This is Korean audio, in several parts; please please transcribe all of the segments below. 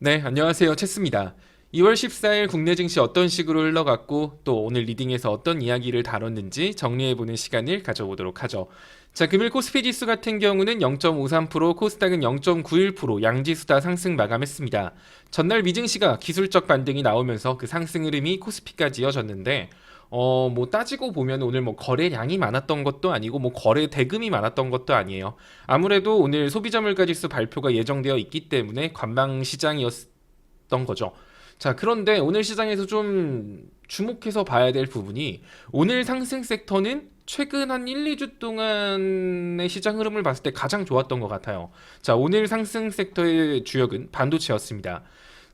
네, 안녕하세요. 체스입니다. 2월 14일 국내 증시 어떤 식으로 흘러갔고 또 오늘 리딩에서 어떤 이야기를 다뤘는지 정리해보는 시간을 가져보도록 하죠. 자, 금일 코스피 지수 같은 경우는 0.53%, 코스닥은 0.91%, 양지수 다 상승 마감했습니다. 전날 미증시가 기술적 반등이 나오면서 그 상승 흐름이 코스피까지 이어졌는데 뭐 따지고 보면 오늘 뭐 거래량이 많았던 것도 아니고 뭐 거래 대금이 많았던 것도 아니에요. 아무래도 오늘 소비자 물가 지수 발표가 예정되어 있기 때문에 관망 시장이었던 거죠. 자, 그런데 오늘 시장에서 좀 주목해서 봐야 될 부분이 오늘 상승 섹터는 최근 한 1, 2주 동안의 시장 흐름을 봤을 때 가장 좋았던 것 같아요. 자, 오늘 상승 섹터의 주역은 반도체였습니다.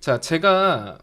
자, 제가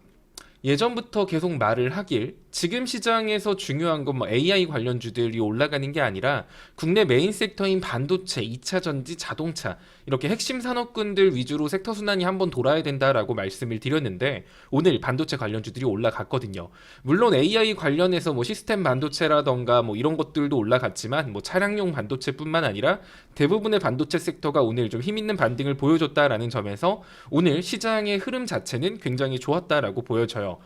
예전부터 계속 말을 하길 지금 시장에서 중요한 건 뭐 AI 관련주들이 올라가는 게 아니라 국내 메인 섹터인 반도체, 2차 전지, 자동차 이렇게 핵심 산업군들 위주로 섹터 순환이 한번 돌아야 된다라고 말씀을 드렸는데 오늘 반도체 관련주들이 올라갔거든요. 물론 AI 관련해서 뭐 시스템 반도체라던가 뭐 이런 것들도 올라갔지만 뭐 차량용 반도체뿐만 아니라 대부분의 반도체 섹터가 오늘 좀 힘있는 반등을 보여줬다라는 점에서 오늘 시장의 흐름 자체는 굉장히 좋았다라고 보여져요.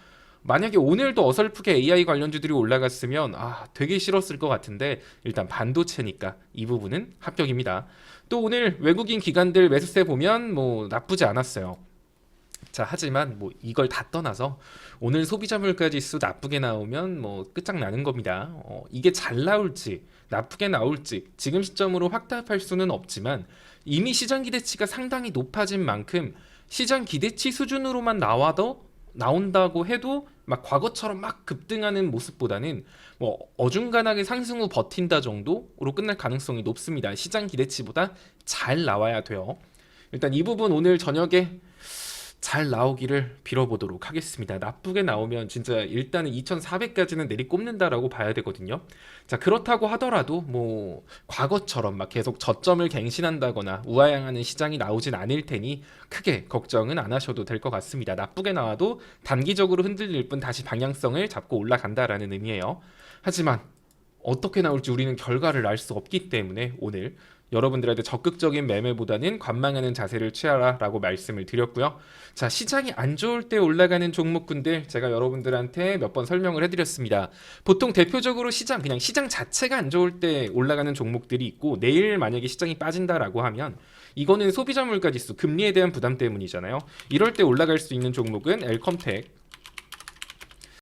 만약에 오늘도 어설프게 AI 관련주들이 올라갔으면 되게 싫었을 것 같은데 일단 반도체니까 이 부분은 합격입니다. 또 오늘 외국인 기관들 매수세 보면 뭐 나쁘지 않았어요. 자, 하지만 뭐 이걸 다 떠나서 오늘 소비자 물가 지수 나쁘게 나오면 뭐 끝장나는 겁니다. 이게 잘 나올지 나쁘게 나올지 지금 시점으로 확답할 수는 없지만 이미 시장 기대치가 상당히 높아진 만큼 시장 기대치 수준으로만 나온다고 해도 막 과거처럼 막 급등하는 모습보다는 뭐 어중간하게 상승 후 버틴다 정도로 끝날 가능성이 높습니다. 시장 기대치보다 잘 나와야 돼요. 일단 이 부분 오늘 저녁에 잘 나오기를 빌어보도록 하겠습니다. 나쁘게 나오면 진짜 일단은 2400까지는 내리꼽는다라고 봐야 되거든요. 자, 그렇다고 하더라도 뭐 과거처럼 막 계속 저점을 갱신한다거나 우하향하는 시장이 나오진 않을 테니 크게 걱정은 안 하셔도 될 것 같습니다. 나쁘게 나와도 단기적으로 흔들릴 뿐 다시 방향성을 잡고 올라간다라는 의미예요. 하지만 어떻게 나올지 우리는 결과를 알 수 없기 때문에 오늘 여러분들한테 적극적인 매매보다는 관망하는 자세를 취하라라고 말씀을 드렸고요. 자, 시장이 안 좋을 때 올라가는 종목군들 제가 여러분들한테 몇 번 설명을 해드렸습니다. 보통 대표적으로 그냥 시장 자체가 안 좋을 때 올라가는 종목들이 있고 내일 만약에 시장이 빠진다라고 하면 이거는 소비자 물가 지수, 금리에 대한 부담 때문이잖아요. 이럴 때 올라갈 수 있는 종목은 엘컴텍,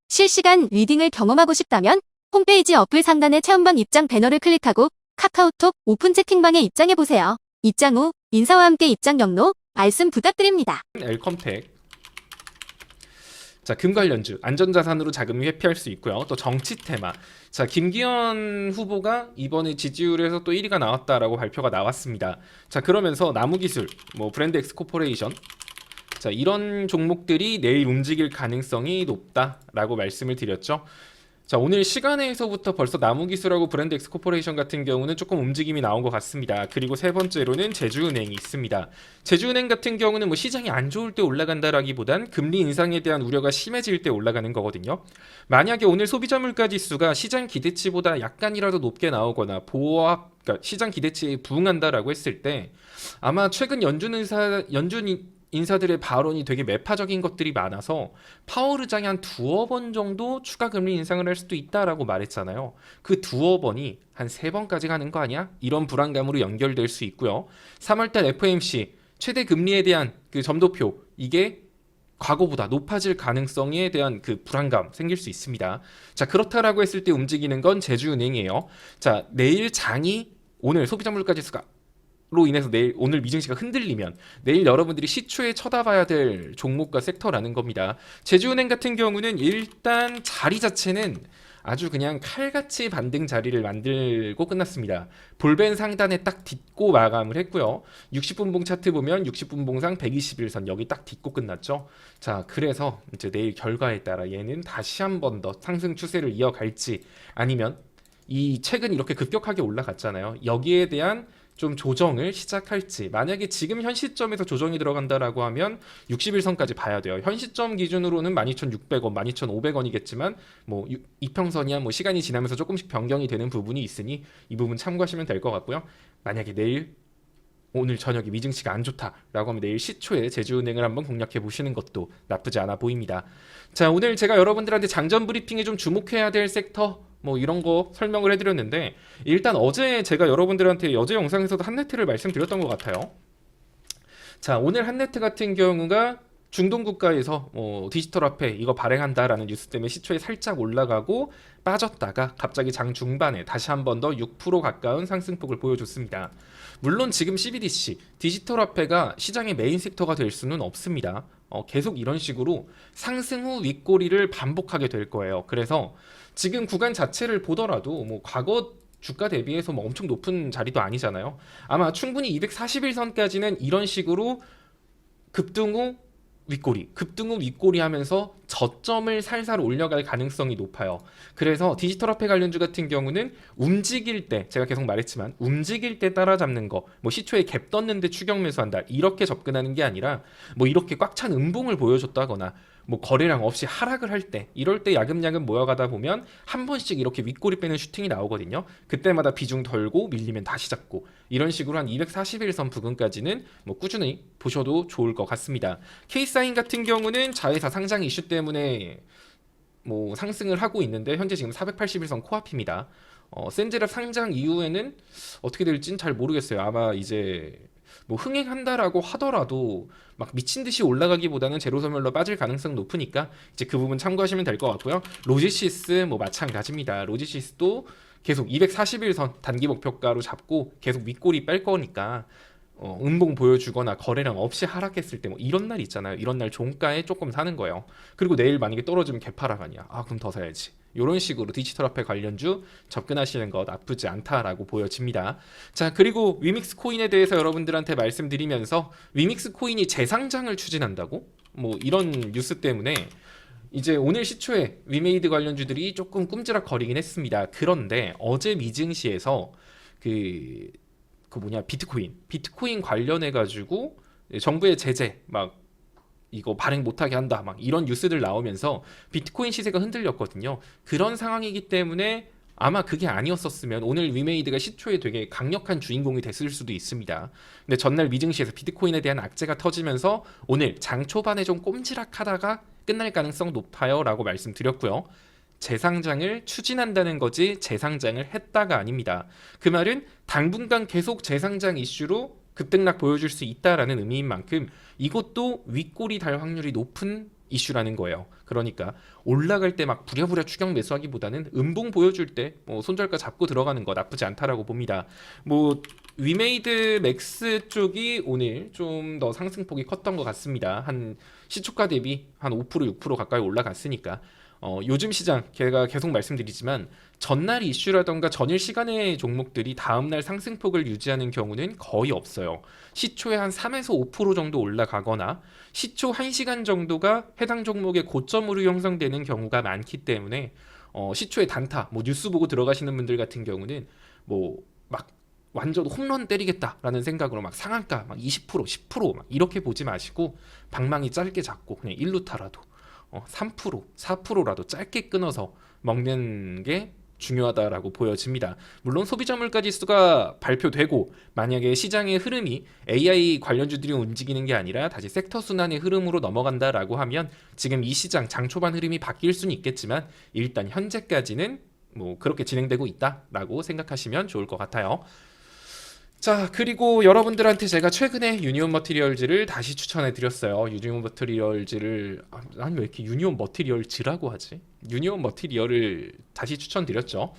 실시간 리딩을 경험하고 싶다면 홈페이지 어플 상단의 체험방 입장 배너를 클릭하고 카카오톡 오픈 채팅방에 입장해보세요. 입장 후 인사와 함께 입장 경로 말씀 부탁드립니다. 엘컴텍. 자, 금 관련주 안전자산으로 자금을 회피할 수 있고요. 또 정치 테마. 자, 김기현 후보가 이번에 지지율에서 또 1위가 나왔다라고 발표가 나왔습니다. 자, 그러면서 나무기술, 뭐 브랜드 엑스코퍼레이션, 자, 이런 종목들이 내일 움직일 가능성이 높다라고 말씀을 드렸죠. 자, 오늘 시간에서부터 벌써 나무기술하고 브랜드 엑스코퍼레이션 같은 경우는 조금 움직임이 나온 것 같습니다. 그리고 세 번째로는 제주은행이 있습니다. 제주은행 같은 경우는 뭐 시장이 안 좋을 때 올라간다라기보단 금리 인상에 대한 우려가 심해질 때 올라가는 거거든요. 만약에 오늘 소비자 물가 지수가 시장 기대치보다 약간이라도 높게 나오거나 그러니까 시장 기대치에 부응한다라고 했을 때 아마 최근 연준 인사들의 발언이 되게 매파적인 것들이 많아서 파월 의장이 한 두어 번 정도 추가 금리 인상을 할 수도 있다라고 말했잖아요. 그 두어 번이 한 세 번까지 가는 거 아니야? 이런 불안감으로 연결될 수 있고요. 3월달 FOMC 최대 금리에 대한 그 점도표 이게 과거보다 높아질 가능성에 대한 그 불안감 생길 수 있습니다. 자, 그렇다라고 했을 때 움직이는 건 제주은행이에요. 자, 내일 장이 오늘 소비자 물가 지수가 로 인해서 오늘 미증시가 흔들리면 내일 여러분들이 시초에 쳐다봐야 될 종목과 섹터라는 겁니다. 제주은행 같은 경우는 일단 자리 자체는 아주 그냥 칼같이 반등 자리를 만들고 끝났습니다. 볼벤 상단에 딱 딛고 마감을 했고요. 60분봉 차트 보면 60분봉상 121선 여기 딱 딛고 끝났죠. 자, 그래서 이제 내일 결과에 따라 얘는 다시 한 번 더 상승 추세를 이어갈지 아니면 이 최근 이렇게 급격하게 올라갔잖아요. 여기에 대한 좀 조정을 시작할지 만약에 지금 현 시점에서 조정이 들어간다라고 하면 60일선까지 봐야 돼요. 현 시점 기준으로는 12,600원, 12,500원이겠지만 뭐 이평선이야 뭐 시간이 지나면서 조금씩 변경이 되는 부분이 있으니 이 부분 참고하시면 될 것 같고요. 만약에 내일 오늘 저녁에 미증시가 안 좋다라고 하면 내일 시초에 제주은행을 한번 공략해 보시는 것도 나쁘지 않아 보입니다. 자, 오늘 제가 여러분들한테 장전 브리핑에 좀 주목해야 될 섹터 뭐 이런 거 설명을 해드렸는데, 일단 어제 제가 여러분들한테 어제 영상에서도 한네트를 말씀드렸던 것 같아요. 자, 오늘 한네트 같은 경우가 중동 국가에서 디지털 화폐 이거 발행한다라는 뉴스 때문에 시초에 살짝 올라가고 빠졌다가 갑자기 장 중반에 다시 한 번 더 6% 가까운 상승폭을 보여줬습니다. 물론 지금 CBDC 디지털 화폐가 시장의 메인 섹터가 될 수는 없습니다. 계속 이런 식으로 상승 후 윗꼬리를 반복하게 될 거예요. 그래서 지금 구간 자체를 보더라도 뭐 과거 주가 대비해서 뭐 엄청 높은 자리도 아니잖아요. 아마 충분히 241선까지는 이런 식으로 급등 후 윗꼬리 하면서 저점을 살살 올려갈 가능성이 높아요. 그래서 디지털 화폐 관련주 같은 경우는 움직일 때, 제가 계속 말했지만 움직일 때 따라잡는 거, 뭐 시초에 갭 떴는데 추격 매수한다 이렇게 접근하는 게 아니라 뭐 이렇게 꽉 찬 음봉을 보여줬다거나 뭐 거래량 없이 하락을 할 때, 이럴 때 야금야금 모여가다 보면 한 번씩 이렇게 윗꼬리 빼는 슈팅이 나오거든요. 그때마다 비중 덜고 밀리면 다시 잡고, 이런 식으로 한 241선 부근까지는 뭐 꾸준히 보셔도 좋을 것 같습니다. K사인 같은 경우는 자회사 상장 이슈 때문에 뭐 상승을 하고 있는데 현재 지금 481선 코앞입니다. 센제랩 상장 이후에는 어떻게 될지는 잘 모르겠어요. 아마 이제 뭐 흥행한다라고 하더라도 막 미친 듯이 올라가기보다는 제로섬유로 빠질 가능성 높으니까 이제 그 부분 참고하시면 될 것 같고요. 로지시스 뭐 마찬가지입니다. 로지시스도 계속 241선 단기 목표가로 잡고 계속 윗꼬리 뺄 거니까 음봉 보여주거나 거래량 없이 하락했을 때 뭐 이런 날 있잖아요. 이런 날 종가에 조금 사는 거예요. 그리고 내일 만약에 떨어지면 개파락 아니야. 그럼 더 사야지. 이런 식으로 디지털 화폐 관련주 접근하시는 거 나쁘지 않다라고 보여집니다. 자, 그리고 위믹스 코인에 대해서 여러분들한테 말씀드리면서, 위믹스 코인이 재상장을 추진한다고? 뭐 이런 뉴스 때문에 이제 오늘 시초에 위메이드 관련주들이 조금 꼼지락거리긴 했습니다. 그런데 어제 미증시에서 비트코인 관련해 가지고 정부의 제재 막 이거 발행 못하게 한다 막 이런 뉴스들 나오면서 비트코인 시세가 흔들렸거든요. 그런 상황이기 때문에 아마 그게 아니었었으면 오늘 위메이드가 시초에 되게 강력한 주인공이 됐을 수도 있습니다. 근데 전날 미증시에서 비트코인에 대한 악재가 터지면서 오늘 장 초반에 좀 꼼지락하다가 끝날 가능성 높아요 라고 말씀드렸고요. 재상장을 추진한다는 거지 재상장을 했다가 아닙니다. 그 말은 당분간 계속 재상장 이슈로 급등락 보여줄 수 있다라는 의미인 만큼 이것도 윗꼬리 달 확률이 높은 이슈라는 거예요. 그러니까 올라갈 때 막 부랴부랴 추격 매수하기보다는 음봉 보여줄 때 뭐 손절가 잡고 들어가는 거 나쁘지 않다라고 봅니다. 뭐 위메이드 맥스 쪽이 오늘 좀 더 상승폭이 컸던 것 같습니다. 한 시초가 대비 한 5% 6% 가까이 올라갔으니까 요즘 시장 제가 계속 말씀드리지만 전날 이슈라던가 전일 시간의 종목들이 다음날 상승폭을 유지하는 경우는 거의 없어요. 시초에 한 3에서 5% 정도 올라가거나 시초 1시간 정도가 해당 종목의 고점으로 형성되는 경우가 많기 때문에 시초에 단타, 뭐 뉴스 보고 들어가시는 분들 같은 경우는 뭐 막 완전 홈런 때리겠다라는 생각으로 막 상한가 막 20%, 10%막 이렇게 보지 마시고 방망이 짧게 잡고 그냥 1루타라도 3%, 4%라도 짧게 끊어서 먹는 게 중요하다라고 보여집니다. 물론 소비자 물가 지수가 발표되고 만약에 시장의 흐름이 AI 관련주들이 움직이는 게 아니라 다시 섹터 순환의 흐름으로 넘어간다라고 하면 지금 이 시장 장 초반 흐름이 바뀔 수는 있겠지만 일단 현재까지는 뭐 그렇게 진행되고 있다라고 생각하시면 좋을 것 같아요. 자, 그리고 여러분들한테 제가 최근에 유니온 머티리얼즈를 다시 추천해 드렸어요. 유니온 머티리얼즈를 아니 왜 이렇게 유니온 머티리얼즈라고 하지? 유니온 머티리얼을 다시 추천드렸죠.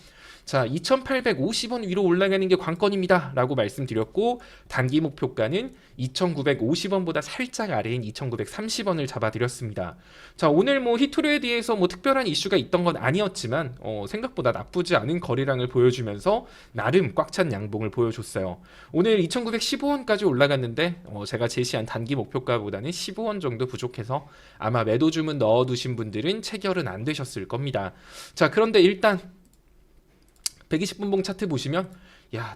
자, 2,850원 위로 올라가는 게 관건입니다 라고 말씀드렸고 단기 목표가는 2,950원보다 살짝 아래인 2,930원을 잡아드렸습니다. 자, 오늘 뭐 히토류에 대해서 뭐 특별한 이슈가 있던 건 아니었지만 생각보다 나쁘지 않은 거래량을 보여주면서 나름 꽉 찬 양봉을 보여줬어요. 오늘 2,915원까지 올라갔는데 제가 제시한 단기 목표가보다는 15원 정도 부족해서 아마 매도 주문 넣어두신 분들은 체결은 안 되셨을 겁니다. 자, 그런데 일단 120분봉 차트 보시면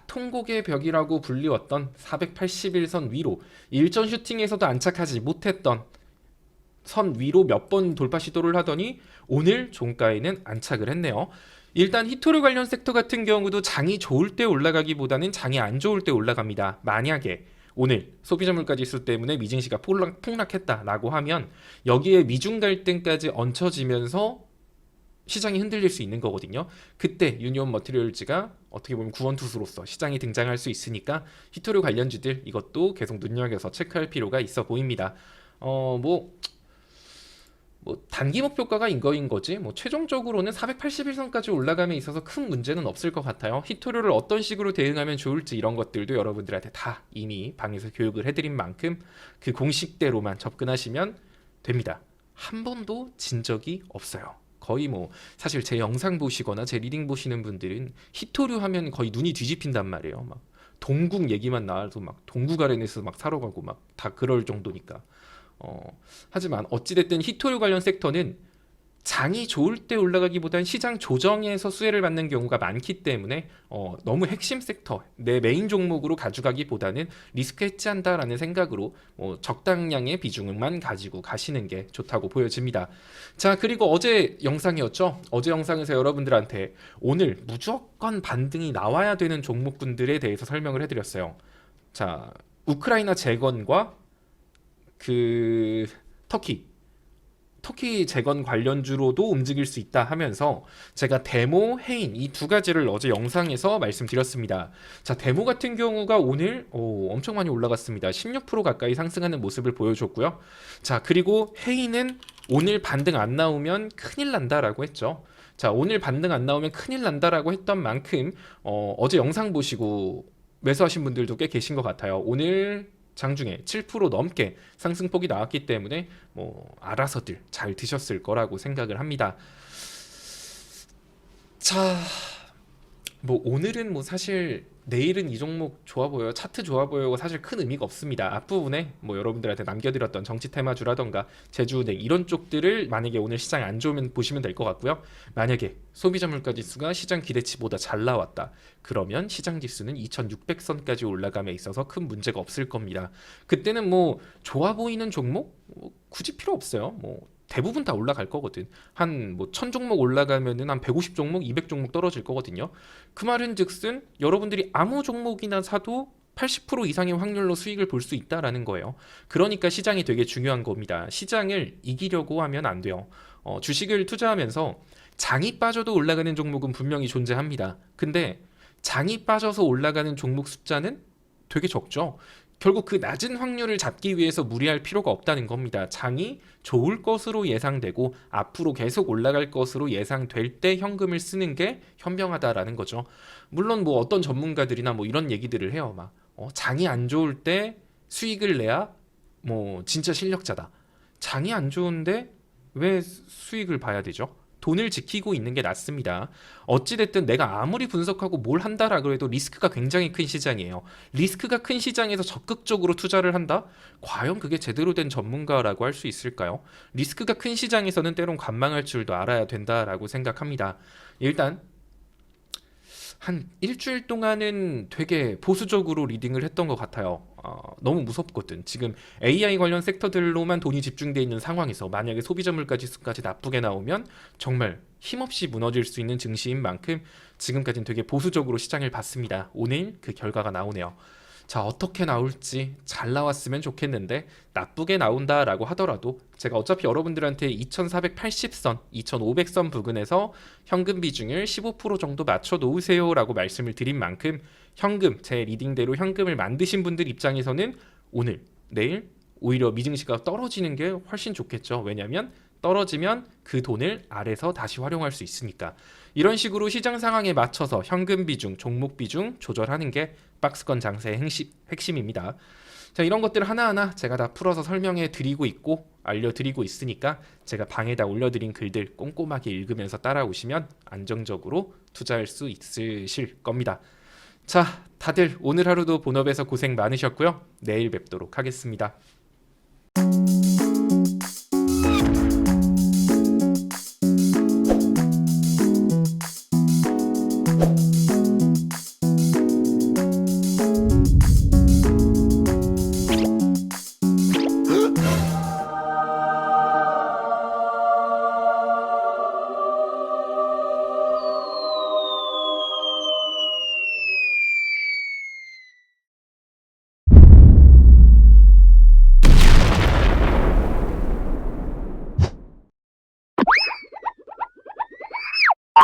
통곡의 벽이라고 불리웠던 481선 위로 일전 슈팅에서도 안착하지 못했던 선 위로 몇 번 돌파 시도를 하더니 오늘 종가에는 안착을 했네요. 일단 히토류 관련 섹터 같은 경우도 장이 좋을 때 올라가기보다는 장이 안 좋을 때 올라갑니다. 만약에 오늘 소비자 물가 지수 때문에 미증시가 폭락했다라고 하면 여기에 미중 갈등까지 얹혀지면서 시장이 흔들릴 수 있는 거거든요. 그때 유니온 머티리얼즈가 어떻게 보면 구원투수로서 시장에 등장할 수 있으니까 히토류 관련주들 이것도 계속 눈여겨서 체크할 필요가 있어 보입니다. 뭐 단기 목표가가 이거인 거지 뭐 최종적으로는 481선까지 올라감에 있어서 큰 문제는 없을 것 같아요. 히토류를 어떤 식으로 대응하면 좋을지 이런 것들도 여러분들한테 다 이미 방에서 교육을 해드린 만큼 그 공식대로만 접근하시면 됩니다. 한 번도 진 적이 없어요. 거의 뭐 사실 제 영상 보시거나 제 리딩 보시는 분들은 히토류 하면 거의 눈이 뒤집힌단 말이에요. 막 동국 얘기만 나와도 막 동국 아레나에서 막 사러 가고 막 다 그럴 정도니까. 하지만 어찌됐든 히토류 관련 섹터는 장이 좋을 때 올라가기보단 시장 조정에서 수혜를 받는 경우가 많기 때문에 너무 핵심 섹터, 내 메인 종목으로 가져가기보다는 리스크 해지한다라는 생각으로 적당량의 비중만 가지고 가시는 게 좋다고 보여집니다. 자, 그리고 어제 영상이었죠. 어제 영상에서 여러분들한테 오늘 무조건 반등이 나와야 되는 종목군들에 대해서 설명을 해드렸어요. 자, 우크라이나 재건과 그 터키 재건 관련주로도 움직일 수 있다 하면서 제가 데모, 해인 이 두 가지를 어제 영상에서 말씀드렸습니다. 자, 데모 같은 경우가 오늘 엄청 많이 올라갔습니다. 16% 가까이 상승하는 모습을 보여줬고요. 자, 그리고 해인은 오늘 반등 안 나오면 큰일 난다라고 했죠. 자, 오늘 반등 안 나오면 큰일 난다라고 했던 만큼 어제 영상 보시고 매수하신 분들도 꽤 계신 것 같아요. 오늘 장중에 7% 넘게 상승폭이 나왔기 때문에 알아서들 잘 드셨을 거라고 생각을 합니다. 자, 오늘은 사실 내일은 이 종목 좋아 보여요, 차트 좋아 보여가 사실 큰 의미가 없습니다. 앞부분에 여러분들한테 남겨드렸던 정치 테마주라던가 제주은행 이런 쪽들을 만약에 오늘 시장이 안 좋으면 보시면 될 것 같고요. 만약에 소비자 물가 지수가 시장 기대치보다 잘 나왔다 그러면 시장 지수는 2600선까지 올라감에 있어서 큰 문제가 없을 겁니다. 그때는 좋아 보이는 종목 굳이 필요 없어요. 대부분 다 올라갈 거거든. 한 1000종목 올라가면은 한 150종목, 200종목 떨어질 거거든요. 그 말은 즉슨 여러분들이 아무 종목이나 사도 80% 이상의 확률로 수익을 볼 수 있다라는 거예요. 그러니까 시장이 되게 중요한 겁니다. 시장을 이기려고 하면 안 돼요. 주식을 투자하면서 장이 빠져도 올라가는 종목은 분명히 존재합니다. 근데 장이 빠져서 올라가는 종목 숫자는 되게 적죠. 결국 그 낮은 확률을 잡기 위해서 무리할 필요가 없다는 겁니다. 장이 좋을 것으로 예상되고 앞으로 계속 올라갈 것으로 예상될 때 현금을 쓰는 게 현명하다라는 거죠. 물론 어떤 전문가들이나 이런 얘기들을 해요. 장이 안 좋을 때 수익을 내야 진짜 실력자다. 장이 안 좋은데 왜 수익을 봐야 되죠? 돈을 지키고 있는 게 낫습니다. 어찌됐든 내가 아무리 분석하고 뭘 한다라고 해도 리스크가 굉장히 큰 시장이에요. 리스크가 큰 시장에서 적극적으로 투자를 한다? 과연 그게 제대로 된 전문가라고 할 수 있을까요? 리스크가 큰 시장에서는 때론 관망할 줄도 알아야 된다라고 생각합니다. 일단 한 일주일 동안은 되게 보수적으로 리딩을 했던 것 같아요. 너무 무섭거든. 지금 AI 관련 섹터들로만 돈이 집중되어 있는 상황에서 만약에 소비자 물가 지수까지 나쁘게 나오면 정말 힘없이 무너질 수 있는 증시인 만큼 지금까지는 되게 보수적으로 시장을 봤습니다. 오늘 그 결과가 나오네요. 자, 어떻게 나올지 잘 나왔으면 좋겠는데 나쁘게 나온다라고 하더라도 제가 어차피 여러분들한테 2480선, 2500선 부근에서 현금 비중을 15% 정도 맞춰 놓으세요 라고 말씀을 드린 만큼 현금, 제 리딩대로 현금을 만드신 분들 입장에서는 오늘, 내일 오히려 미증시가 떨어지는 게 훨씬 좋겠죠. 왜냐하면 떨어지면 그 돈을 아래서 다시 활용할 수 있으니까. 이런 식으로 시장 상황에 맞춰서 현금 비중, 종목 비중 조절하는 게 박스권 장세의 핵심입니다. 자, 이런 것들 하나하나 제가 다 풀어서 설명해 드리고 있고 알려드리고 있으니까 제가 방에다 올려드린 글들 꼼꼼하게 읽으면서 따라오시면 안정적으로 투자할 수 있으실 겁니다. 자, 다들 오늘 하루도 본업에서 고생 많으셨고요. 내일 뵙도록 하겠습니다.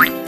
네.